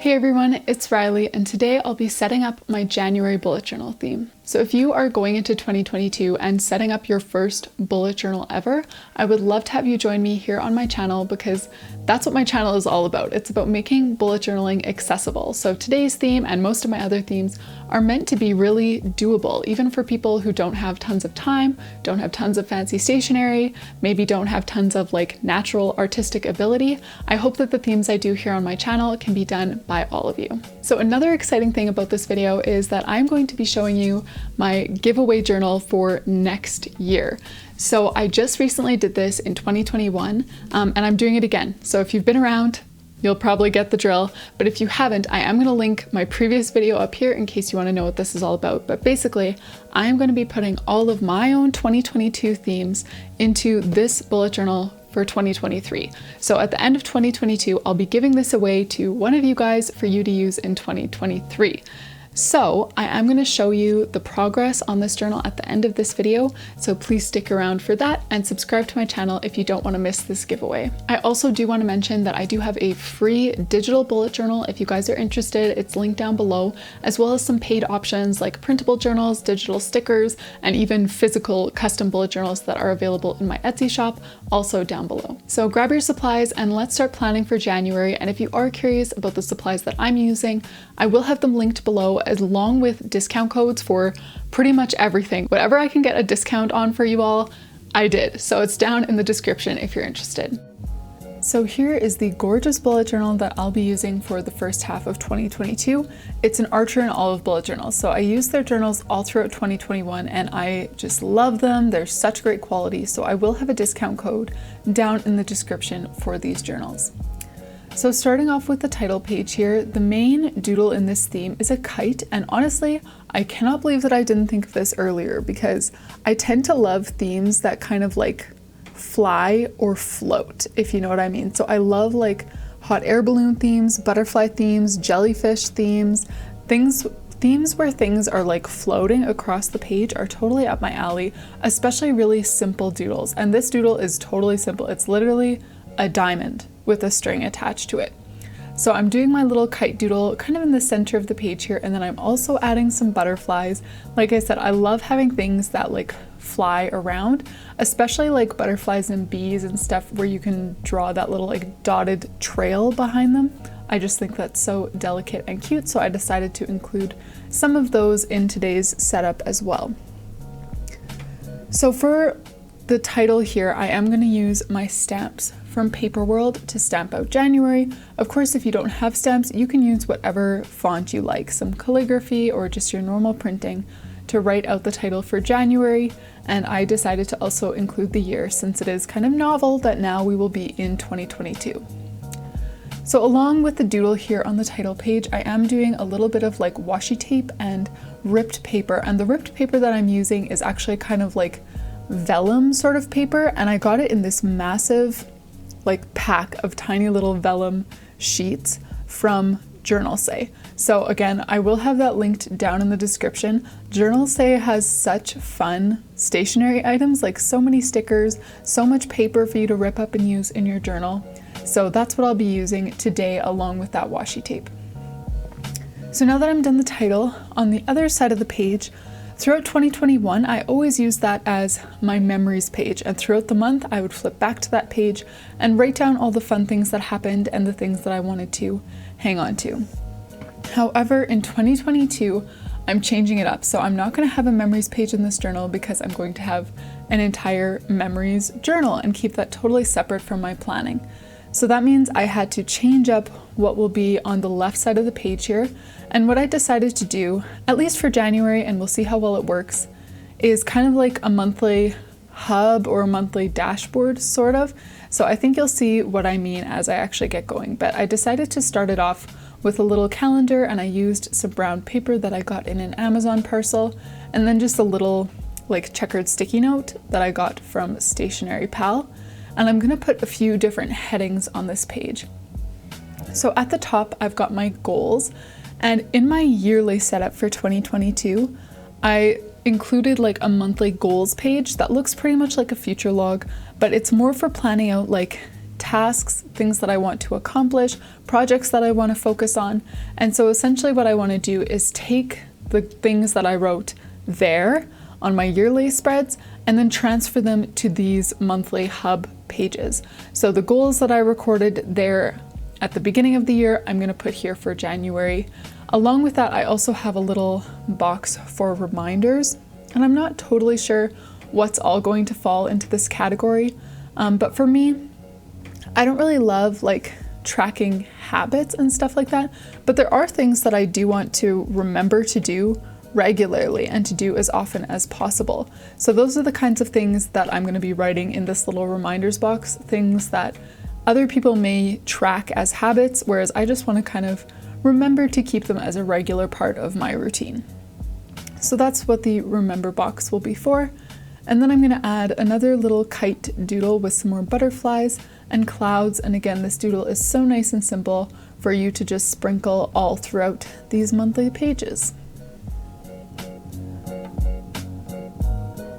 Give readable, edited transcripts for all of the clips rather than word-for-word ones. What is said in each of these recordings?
Hey everyone, it's Riley, and today I'll be setting up my January bullet journal theme. So if you are going into 2022 and setting up your first bullet journal ever, I would love to have you join me here on my channel because that's what my channel is all about. It's about making bullet journaling accessible. So today's theme and most of my other themes are meant to be really doable, even for people who don't have tons of time, don't have tons of fancy stationery, maybe don't have tons of like natural artistic ability. I hope that the themes I do here on my channel can be done by all of you. So another exciting thing about this video is that I'm going to be showing you my giveaway journal for next year. So I just recently did this in 2021 and I'm doing it again. So if you've been around, you'll probably get the drill, but if you haven't, I am going to link my previous video up here in case you want to know what this is all about. But basically, I am going to be putting all of my own 2022 themes into this bullet journal for 2023. So at the end of 2022, I'll be giving this away to one of you guys for you to use in 2023. So I am going to show you the progress on this journal at the end of this video, so please stick around for that and subscribe to my channel if you don't want to miss this giveaway. I also do want to mention that I do have a free digital bullet journal if you guys are interested. It's linked down below, as well as some paid options like printable journals, digital stickers, and even physical custom bullet journals that are available in my Etsy shop, also down below. So grab your supplies and let's start planning for January. And if you are curious about the supplies that I'm using, I will have them linked below, along with discount codes for pretty much everything. Whatever I can get a discount on for you all, I did. So it's down in the description if you're interested. So here is the gorgeous bullet journal that I'll be using for the first half of 2022. It's an Archer and Olive bullet journal. So I used their journals all throughout 2021 and I just love them. They're such great quality. So I will have a discount code down in the description for these journals. So starting off with the title page here, the main doodle in this theme is a kite, and honestly, I cannot believe that I didn't think of this earlier because I tend to love themes that kind of like fly or float, if you know what I mean. So I love like hot air balloon themes, butterfly themes, jellyfish themes, themes where things are like floating across the page are totally up my alley, especially really simple doodles. And this doodle is totally simple. It's literally a diamond with a string attached to it. So I'm doing my little kite doodle kind of in the center of the page here, and then I'm also adding some butterflies. Like I said, I love having things that like fly around, especially like butterflies and bees and stuff where you can draw that little like dotted trail behind them. I just think that's so delicate and cute, so I decided to include some of those in today's setup as well. So for the title here, I am going to use my stamps from Paperwrld to stamp out January. Of course, if you don't have stamps, you can use whatever font you like, some calligraphy or just your normal printing to write out the title for January. And I decided to also include the year since it is kind of novel that now we will be in 2022. So along with the doodle here on the title page, I am doing a little bit of like washi tape and ripped paper. And the ripped paper that I'm using is actually kind of like vellum sort of paper, and I got it in this massive like pack of tiny little vellum sheets from Journal Say. So again, I will have that linked down in the description. Journal Say has such fun stationery items, like so many stickers, so much paper for you to rip up and use in your journal. So that's what I'll be using today along with that washi tape. So now that I'm done the title, on the other side of the page, throughout 2021, I always used that as my memories page, and throughout the month, I would flip back to that page and write down all the fun things that happened and the things that I wanted to hang on to. However, in 2022, I'm changing it up. So I'm not going to have a memories page in this journal because I'm going to have an entire memories journal and keep that totally separate from my planning. So that means I had to change up what will be on the left side of the page here. And what I decided to do, at least for January, and we'll see how well it works, is kind of like a monthly hub or a monthly dashboard sort of. So I think you'll see what I mean as I actually get going. But I decided to start it off with a little calendar, and I used some brown paper that I got in an Amazon parcel, and then just a little like checkered sticky note that I got from Stationery Pal. And I'm gonna put a few different headings on this page. So at the top, I've got my goals, and in my yearly setup for 2022, I included like a monthly goals page that looks pretty much like a future log, but it's more for planning out like tasks, things that I want to accomplish, projects that I want to focus on. And so essentially what I want to do is take the things that I wrote there on my yearly spreads and then transfer them to these monthly hub pages. So the goals that I recorded there at the beginning of the year, I'm going to put here for January. Along with that, I also have a little box for reminders, and I'm not totally sure what's all going to fall into this category. But for me, I don't really love like tracking habits and stuff like that, but there are things that I do want to remember to do regularly and to do as often as possible. So those are the kinds of things that I'm going to be writing in this little reminders box, things that other people may track as habits, whereas I just want to kind of remember to keep them as a regular part of my routine. So that's what the remember box will be for. And then I'm going to add another little kite doodle with some more butterflies and clouds. And again, this doodle is so nice and simple for you to just sprinkle all throughout these monthly pages.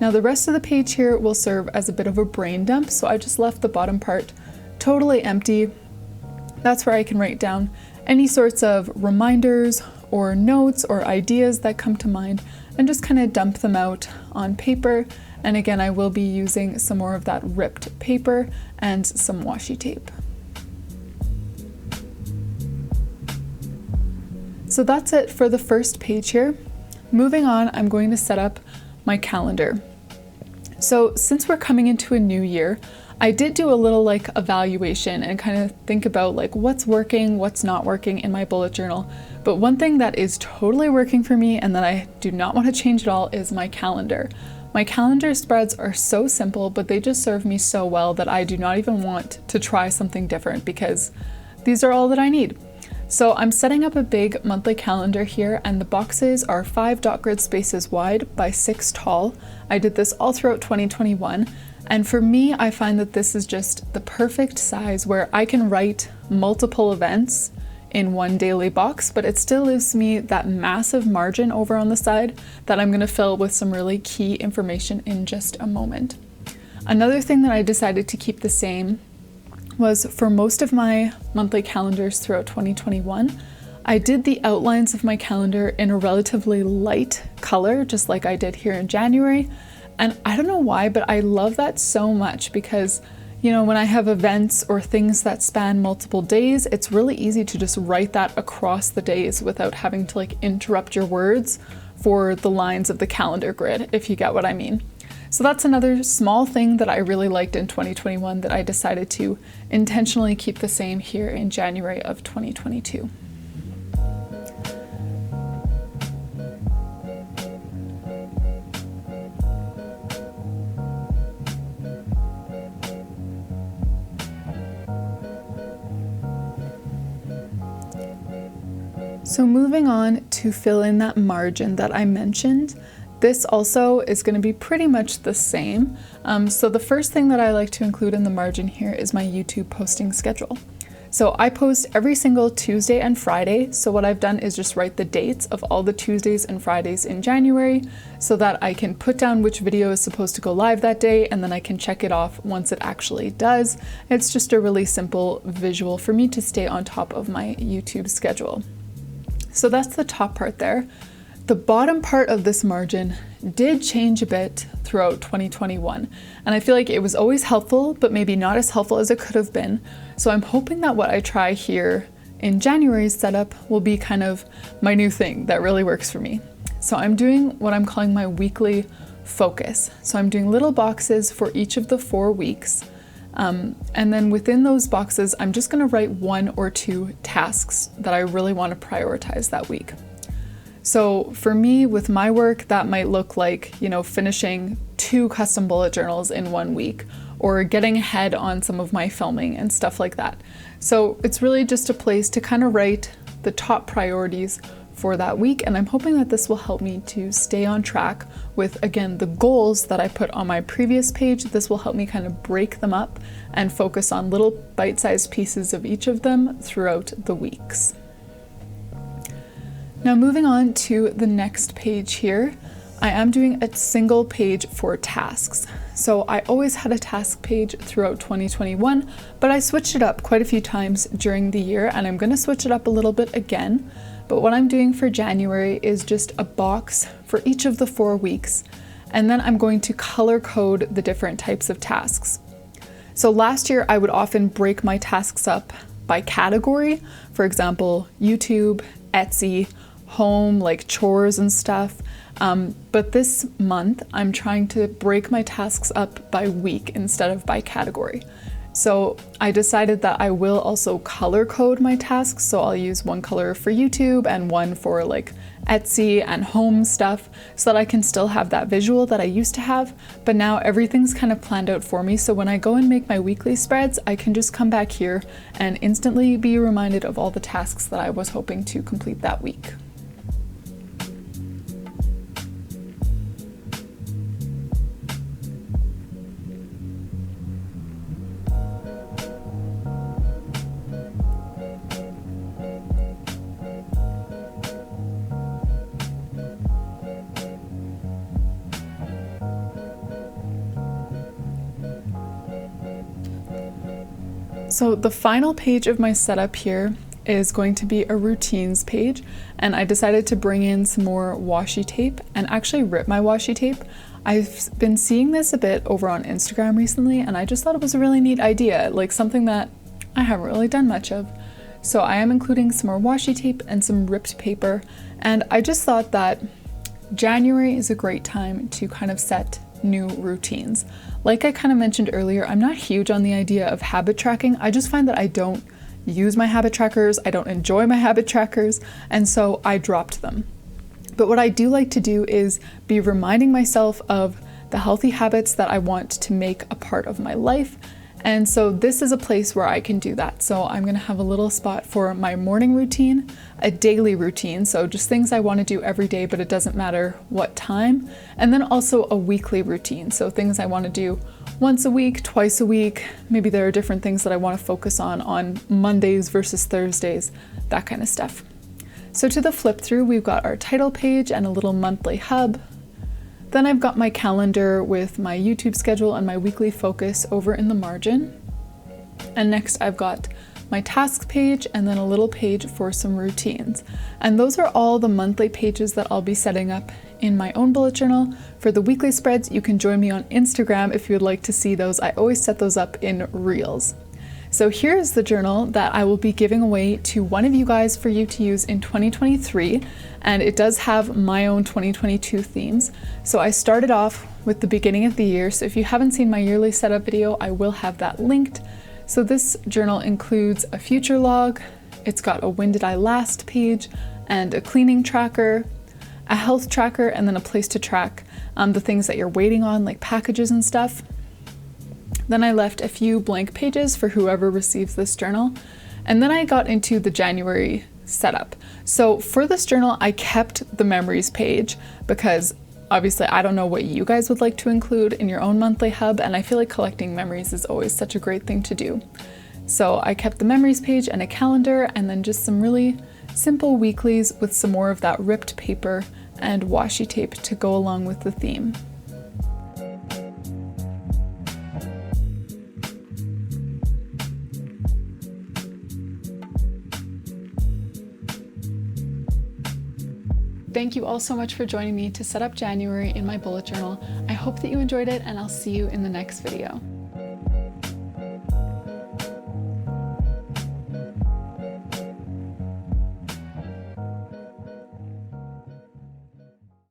Now the rest of the page here will serve as a bit of a brain dump, so I just left the bottom part totally empty. That's where I can write down any sorts of reminders or notes or ideas that come to mind and just kind of dump them out on paper. And again, I will be using some more of that ripped paper and some washi tape. So that's it for the first page here. Moving on, I'm going to set up my calendar. So since we're coming into a new year, I did do a little like evaluation and kind of think about like what's working, what's not working in my bullet journal. But one thing that is totally working for me and that I do not want to change at all is my calendar. My calendar spreads are so simple, but they just serve me so well that I do not even want to try something different because these are all that I need. So I'm setting up a big monthly calendar here, and the boxes are 5 dot grid spaces wide by 6 tall. I did this all throughout 2021. And for me, I find that this is just the perfect size where I can write multiple events in one daily box, but it still leaves me that massive margin over on the side that I'm going to fill with some really key information in just a moment. Another thing that I decided to keep the same was for most of my monthly calendars throughout 2021, I did the outlines of my calendar in a relatively light color, just like I did here in January. And I don't know why, but I love that so much because, you know, when I have events or things that span multiple days, it's really easy to just write that across the days without having to like interrupt your words for the lines of the calendar grid, if you get what I mean. So that's another small thing that I really liked in 2021 that I decided to intentionally keep the same here in January of 2022. So moving on to fill in that margin that I mentioned, this also is going to be pretty much the same. So the first thing that I like to include in the margin here is my YouTube posting schedule. So I post every single Tuesday and Friday. So what I've done is just write the dates of all the Tuesdays and Fridays in January so that I can put down which video is supposed to go live that day, and then I can check it off once it actually does. It's just a really simple visual for me to stay on top of my YouTube schedule. So that's the top part there. The bottom part of this margin did change a bit throughout 2021, and I feel like it was always helpful, but maybe not as helpful as it could have been. So I'm hoping that what I try here in January's setup will be kind of my new thing that really works for me. So I'm doing what I'm calling my weekly focus. So I'm doing little boxes for each of the 4 weeks. And then within those boxes, I'm just going to write 1 or 2 tasks that I really want to prioritize that week. So for me, with my work, that might look like, you know, finishing 2 custom bullet journals in 1 week, or getting ahead on some of my filming and stuff like that. So it's really just a place to kind of write the top priorities for that week. And I'm hoping that this will help me to stay on track with, again, the goals that I put on my previous page. This will help me kind of break them up and focus on little bite-sized pieces of each of them throughout the weeks. Now moving on to the next page here, I am doing a single page for tasks. So I always had a task page throughout 2021, but I switched it up quite a few times during the year, and I'm gonna switch it up a little bit again. But what I'm doing for January is just a box for each of the 4 weeks, and then I'm going to color code the different types of tasks. So last year I would often break my tasks up by category, for example, YouTube, Etsy, home, like chores and stuff. But this month I'm trying to break my tasks up by week instead of by category. So I decided that I will also color code my tasks. So I'll use one color for YouTube and one for like Etsy and home stuff so that I can still have that visual that I used to have. But now everything's kind of planned out for me. So when I go and make my weekly spreads, I can just come back here and instantly be reminded of all the tasks that I was hoping to complete that week. So the final page of my setup here is going to be a routines page, and I decided to bring in some more washi tape and actually rip my washi tape. I've been seeing this a bit over on Instagram recently, and I just thought it was a really neat idea, like something that I haven't really done much of. So I am including some more washi tape and some ripped paper, and I just thought that January is a great time to kind of set new routines. Like I kind of mentioned earlier, I'm not huge on the idea of habit tracking. I just find that I don't use my habit trackers, I don't enjoy my habit trackers, and so I dropped them. But what I do like to do is be reminding myself of the healthy habits that I want to make a part of my life. And so this is a place where I can do that. So I'm gonna have a little spot for my morning routine, a daily routine, so just things I wanna do every day, but it doesn't matter what time. And then also a weekly routine, so things I wanna do once a week, twice a week. Maybe there are different things that I wanna focus on Mondays versus Thursdays, that kind of stuff. So to the flip through, we've got our title page and a little monthly hub. Then I've got my calendar with my YouTube schedule and my weekly focus over in the margin. And next I've got my tasks page and then a little page for some routines. And those are all the monthly pages that I'll be setting up in my own bullet journal. For the weekly spreads, you can join me on Instagram if you would like to see those. I always set those up in Reels. So here's the journal that I will be giving away to one of you guys for you to use in 2023, and it does have my own 2022 themes. So I started off with the beginning of the year, so if you haven't seen my yearly setup video, I will have that linked. So this journal includes a future log, it's got a when did I last page, and a cleaning tracker, a health tracker, and then a place to track the things that you're waiting on, like packages and stuff. Then I left a few blank pages for whoever receives this journal. And then I got into the January setup. So for this journal, I kept the memories page because obviously I don't know what you guys would like to include in your own monthly hub, and I feel like collecting memories is always such a great thing to do. So I kept the memories page and a calendar, and then just some really simple weeklies with some more of that ripped paper and washi tape to go along with the theme. Thank you all so much for joining me to set up January in my bullet journal. I hope that you enjoyed it, and I'll see you in the next video.